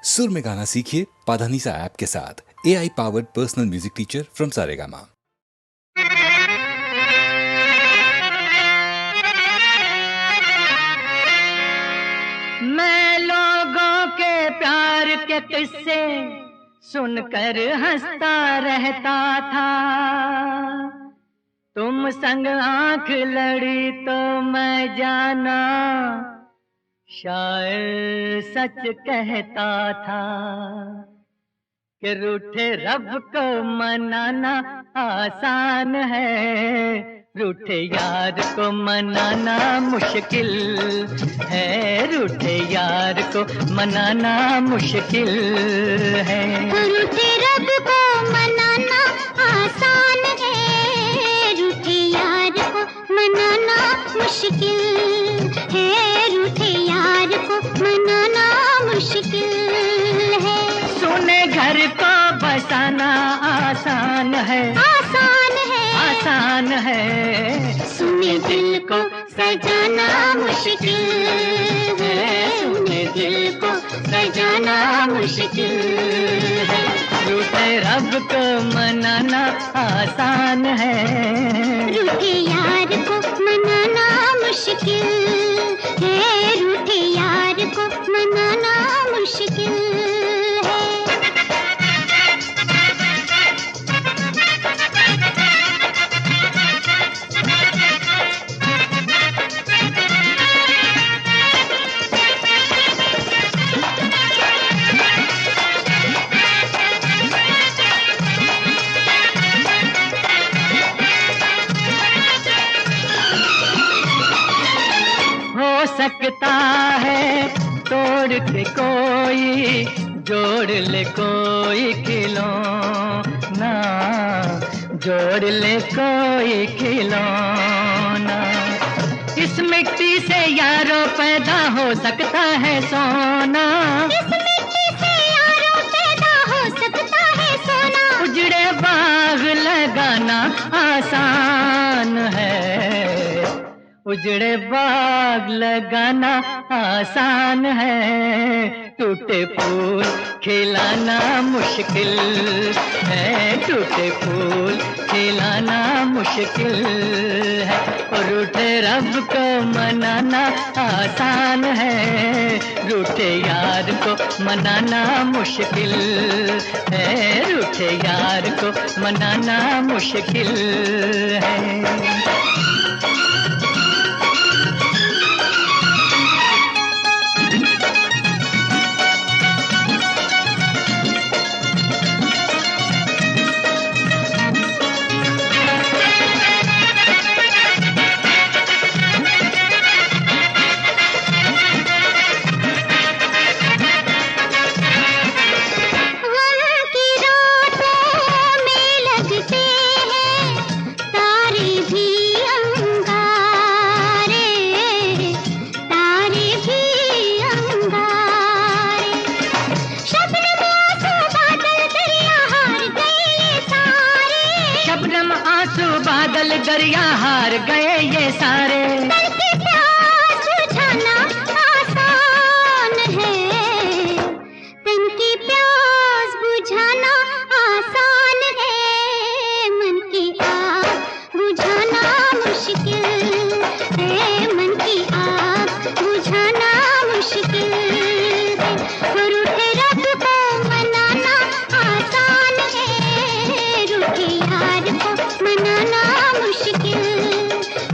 सुर में गाना सीखिए पाधानीसा ऐप के साथ। AI powered personal music teacher from Saregama. मैं लोगों के प्यार के किस्से सुनकर हंसता रहता था। तुम संग आंख लड़ी तो मैं जाना शायर सच कहता था कि रूठे रब को मनाना आसान है, रूठे यार को मनाना मुश्किल है, रूठे यार को मनाना मुश्किल है। रूठे रब को मनाना आसान है, रूठे यार को मनाना मुश्किल है, रूठे यार को मनाना मुश्किल है। सुने घर को बसाना आसान है, आसान है, आसान है, सुने दिल को सजाना मुश्किल है, सुने दिल को सजाना मुश्किल है। रूठे रब को मनाना आसान है, रूठे यार को मनाना मुश्किल है, रूठे यार को मनाना मुश्किल है। हो सकता है तोड़ के कोई जोड़ ले कोई खिलौना, जोड़ ले कोई खिलौना। इस मिट्टी से यारों पैदा हो सकता है सोना, इस मिट्टी से यारों पैदा हो सकता है सोना। उजड़े बाग लगाना आसान है, उजड़े बाग लगाना आसान है, टूटे फूल खिलाना मुश्किल है, टूटे फूल खिलाना मुश्किल है। और रूठे रब को मनाना आसान है, रूठे यार को मनाना मुश्किल है, रूठे यार को मनाना मुश्किल है। बादल दरिया हार गए ये सारे। तन की प्यास बुझाना आसान है, तन की प्यास बुझाना आसान है, मन की आग बुझाना मुश्किल है, मन की आग बुझाना मुश्किल है। रूठे रब को मनाना आसान है, रूठे यार को मनाना मुश्किल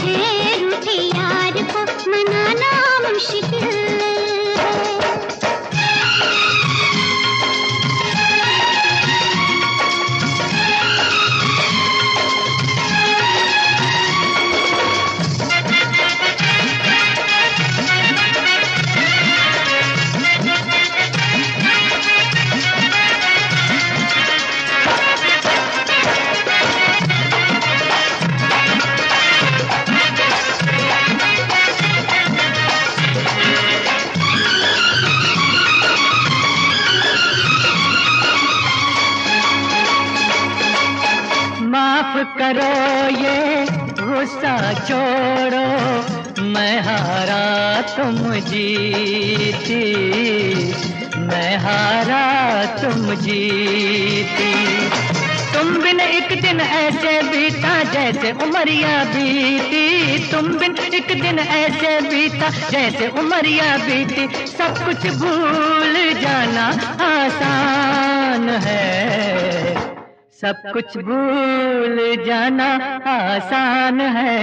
है, रूठे यार को मनाना मुश्किल है। माफ करो ये गुस्सा छोड़ो, मैं हारा तुम जीती, मैं हारा तुम जीती। तुम बिन एक दिन ऐसे बीता जैसे उमरिया बीती। तुम बिन एक दिन ऐसे बीता जैसे उमरिया बीती। सब कुछ भूल जाना आसान है, सब कुछ भूल जाना आसान है।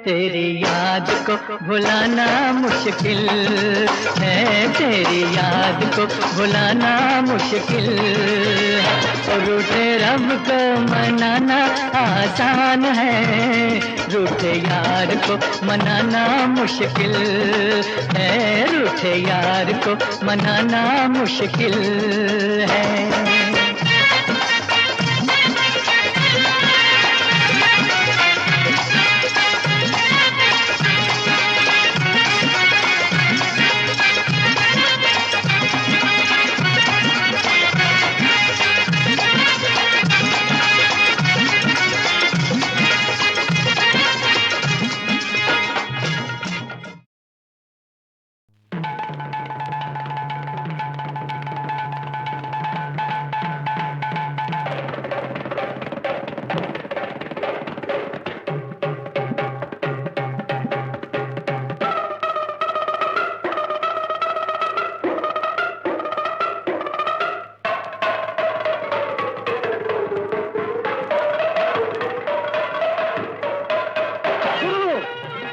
तेरी याद को भुलाना मुश्किल है, तेरी याद को भुलाना मुश्किल है। रूठे रब को मनाना आसान है, रूठे यार को मनाना मुश्किल है, रूठे यार को मनाना मुश्किल है।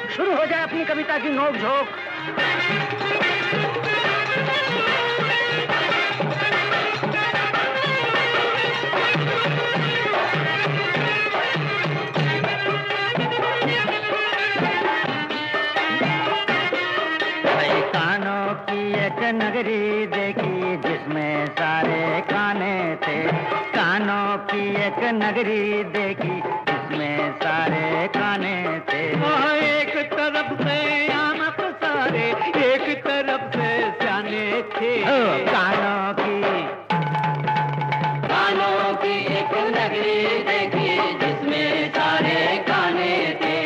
शुरू हो जाए अपनी कविता की नोक झोंक। भाई कानों की एक नगरी देखी जिसमें सारे काने थे। कानों की एक नगरी देखी जिसमें सारे काने थे। एक तरफ से आमक सारे, एक तरफ से सियाने थे। कानों की एक नगरी देखी जिसमें सारे काने थे।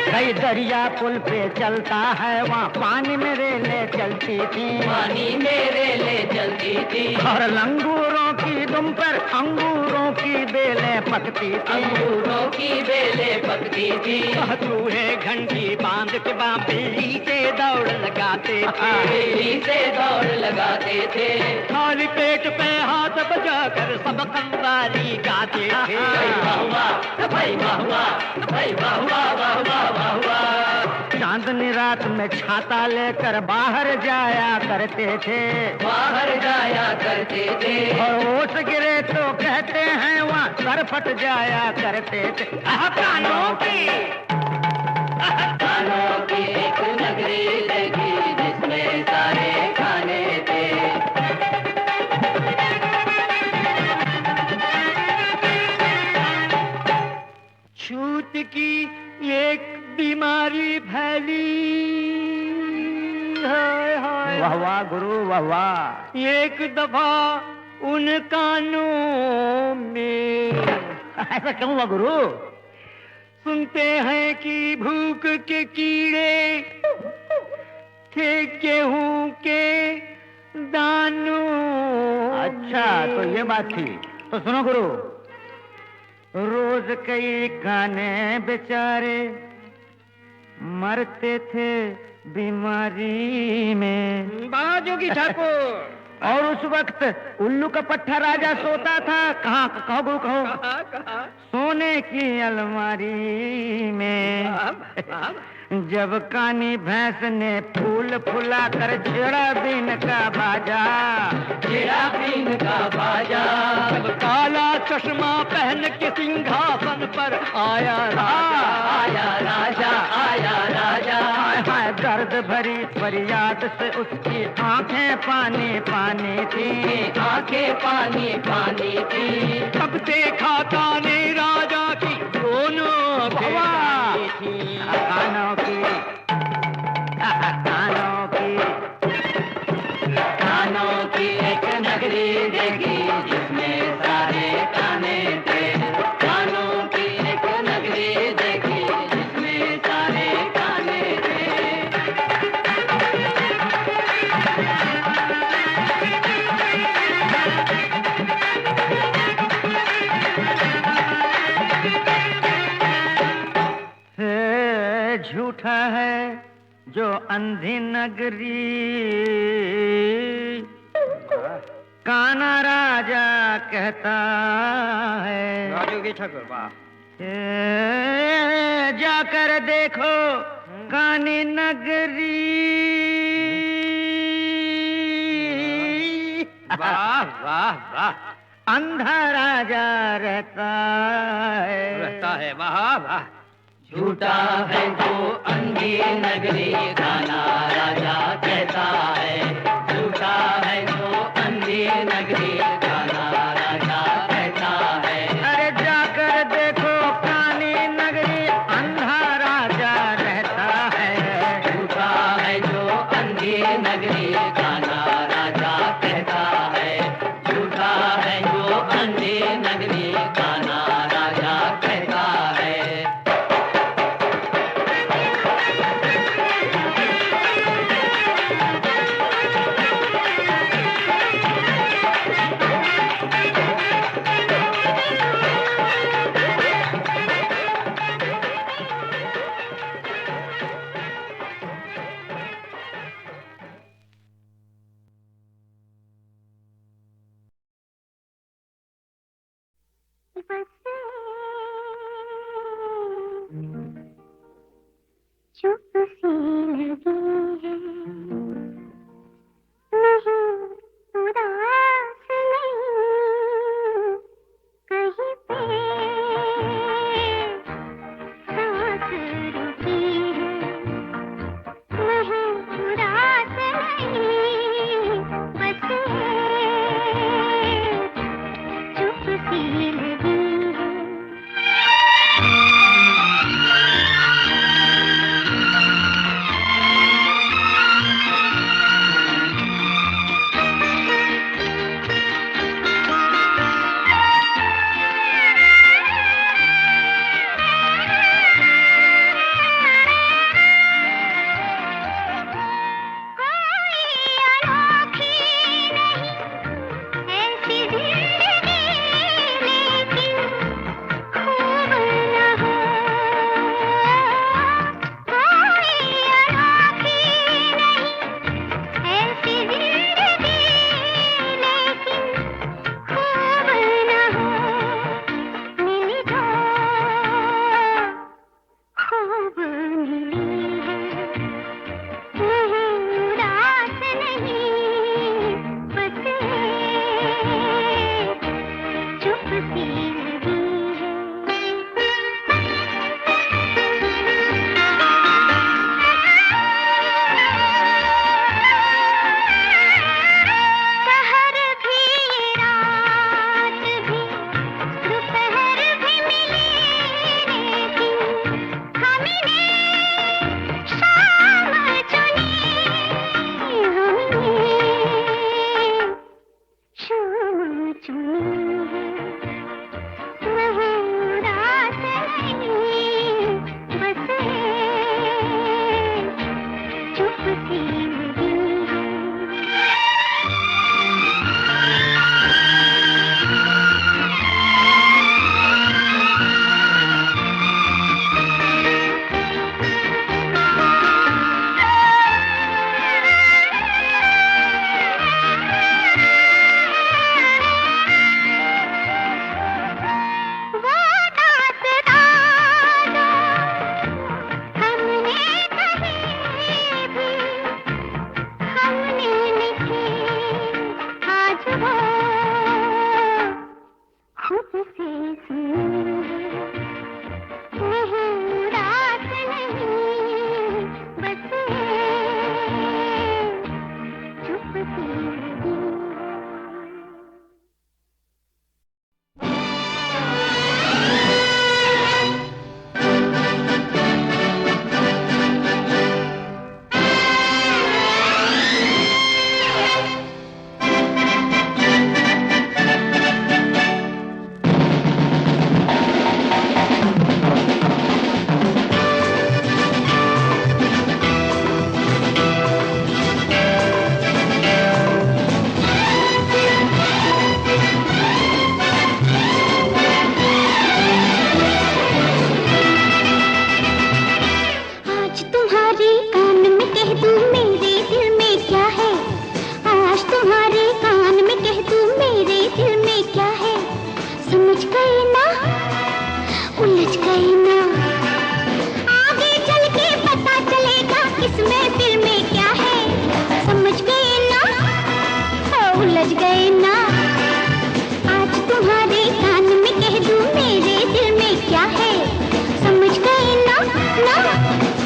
कई दरिया पुल पे चलता है, वहाँ पानी में रेलें चलती थी, पानी में रेलें चलती थी। और लंगूरों की दुम पर अंगूरों की बेलें पकती थी, अंगूरों की बेलें पकती थी। चूहे घंटी बांध के बिल्ली से दौड़ लगाते थे, बिल्ली से दौड़ लगाते थे। खाली पेट पे हाथ बजाकर सब कव्वाली गाते थे। भाई वाह भाई वाह भाई वाह वाह वाह वाह। चांदनी रात में छाता लेकर बाहर जाया करते थे, बाहर जाया करते थे। और ओस गिरे तो कहते हैं वहाँ सर फट जाया करते थे। कानों की एक नगरी देखी जिसमें सारे खाने थे। छूत की एक बीमारी फैली, हाय हाय वाह वाह गुरु वाह वाह। एक दफा उन कानों में ऐसा क्यों हुआ गुरु? सुनते हैं कि भूख के कीड़े थे गेहूं के दानों। अच्छा तो ये बात थी। तो सुनो गुरु, रोज कई काने बेचारे मरते थे बीमारी में। बाजोगी ठाकुर। और उस वक्त उल्लू का पट्टा राजा सोता था कहाँ? कहो गुरु कहो। सोने की अलमारी में। जब कानी भैंस ने फूल फुला कर छेड़ा बीन का बाजा, छेड़ा बीन का बाजा। जब काला चश्मा पहन के सिंहासन पर आया राजा, आया राजा, आया राजा। हाय दर्द भरी फरियाद से उसकी आंखें पानी पानी थी, आंखें पानी पानी थी। तब देखा काने राजा की दोनों आंखें थी। कानों की कानों की एक नगरी देखी जिसमें सारे काने थे। कानों की एक नगरी देखी जिसमें अरे झूठा है जो अंधी नगरी, काना राजा कहता है। राजू की ठाकुर वाह। जाकर देखो कानी नगरी। वाह वाह वाह। अंधा राजा रहता है वाह वाह। झूठा है जो अंधी नगरी, काना राजा कहता है। झूठा है जो अंधी नगरी, काना राजा कहता है। अरे जाकर देखो कानी नगरी, अंधा राजा रहता है। झूठा है जो अंधी नगरी, काना राजा कहता है। झूठा है जो अंधी नगरी, काना राजा कहता है। चुप सी लगी है, नहीं उदास नहीं, कहीं पे सांस रुकी है, नहीं उदास नहीं, बस चुप सी लगी है।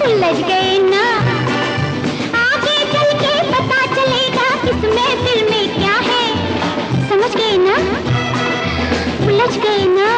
उलझ गए ना, आगे चल के पता चलेगा किसमें दिल में क्या है, समझ गए ना, उलझ गए ना।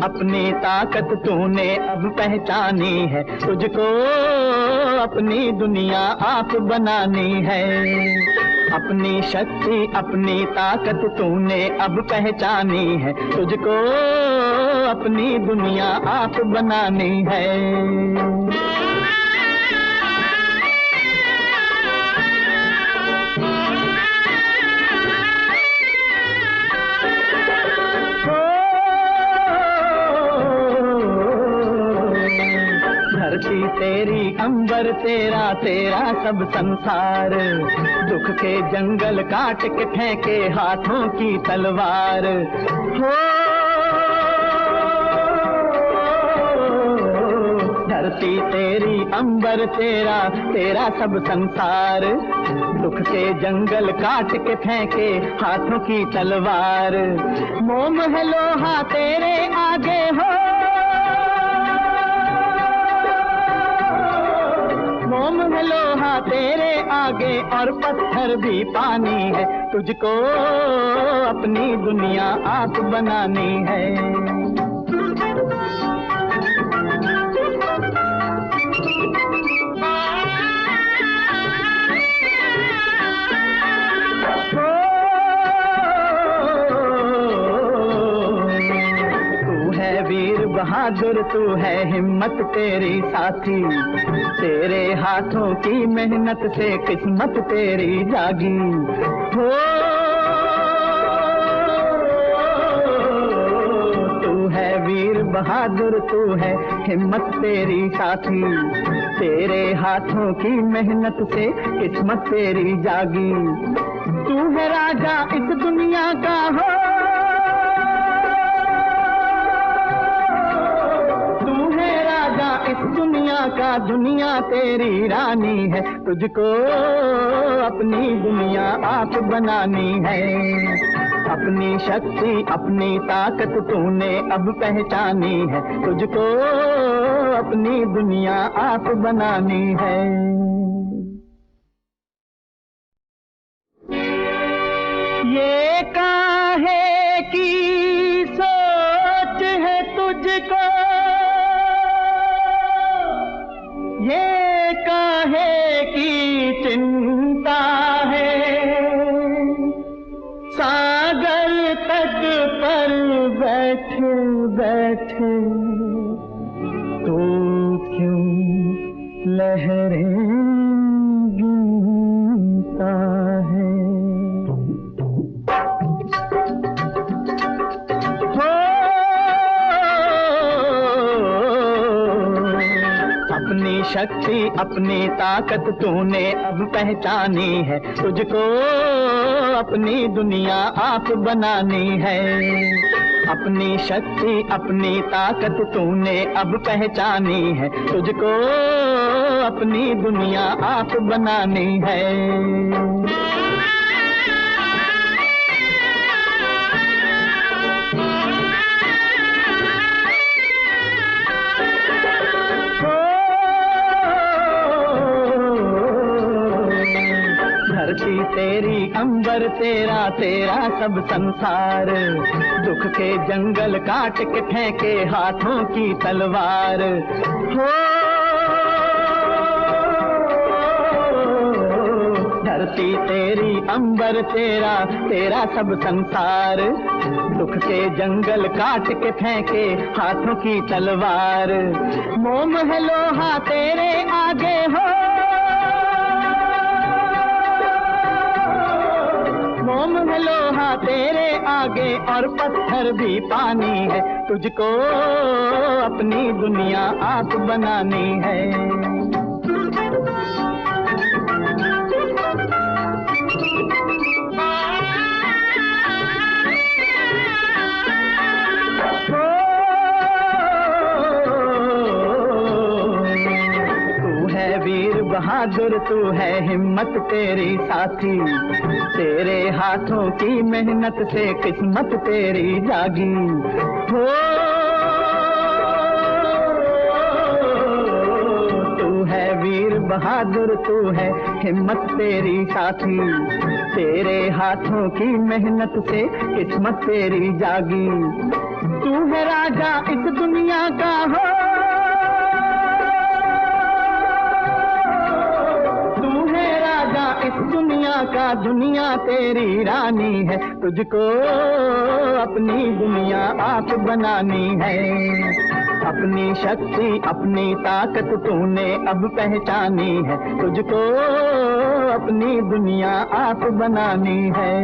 अपनी ताकत तूने अब पहचानी है, तुझको अपनी दुनिया आप बनानी है। अपनी शक्ति अपनी ताकत तूने अब पहचानी है, तुझको अपनी दुनिया आप बनानी है। तेरी अंबर तेरा तेरा सब संसार, दुख के जंगल काट के फेंके हाथों की तलवार। हो धरती तेरी अंबर तेरा तेरा सब संसार, दुख के जंगल काट के फेंके हाथों की तलवार। मोम है लोहा तेरे आगे हो, मोम है लोहा तेरे आगे और पत्थर भी पानी है, तुझको अपनी दुनिया आप बनानी है। बहादुर तू है, हिम्मत तेरी साथी, तेरे हाथों की मेहनत से किस्मत तेरी जागी हो। तू है वीर बहादुर तू है, हिम्मत तेरी साथी, तेरे हाथों की मेहनत से किस्मत तेरी जागी। तू है राजा इस दुनिया का हो, इस दुनिया का, दुनिया तेरी रानी है, तुझको अपनी दुनिया आप बनानी है। अपनी शक्ति अपनी ताकत तूने अब पहचानी है, तुझको अपनी दुनिया आप बनानी है। ये काहे की सोच है तुझको, ये काहे की चिंता है, सागर तट पर बैठे बैठे तू क्यों लहरें गिनता है। अपनी शक्ति अपनी ताकत तूने अब पहचानी है, तुझको अपनी दुनिया आप बनानी है। अपनी शक्ति अपनी ताकत तूने अब पहचानी है, तुझको अपनी दुनिया आप बनानी है। धरती तेरी अंबर तेरा, तेरा सब संसार, दुख के जंगल काट के फेंके हाथों की तलवार हो। धरती तेरी अंबर तेरा, तेरा सब संसार, दुख के जंगल काट के फेंके हाथों की तलवार। मोम है लोहा तेरे आगे हो, मोम है लोहा तेरे आगे और पत्थर भी पानी है, तुझको अपनी दुनिया आप बनानी है। बहादुर तू है, हिम्मत तेरी साथी, तेरे हाथों की मेहनत से किस्मत तेरी जागी हो। तू है वीर बहादुर तू है, हिम्मत तेरी साथी, तेरे हाथों की मेहनत से किस्मत तेरी जागी। तू है राजा इस दुनिया का हो, इस दुनिया का, दुनिया तेरी रानी है, तुझको अपनी दुनिया आप बनानी है। अपनी शक्ति अपनी ताकत तूने अब पहचानी है, तुझको अपनी दुनिया आप बनानी है।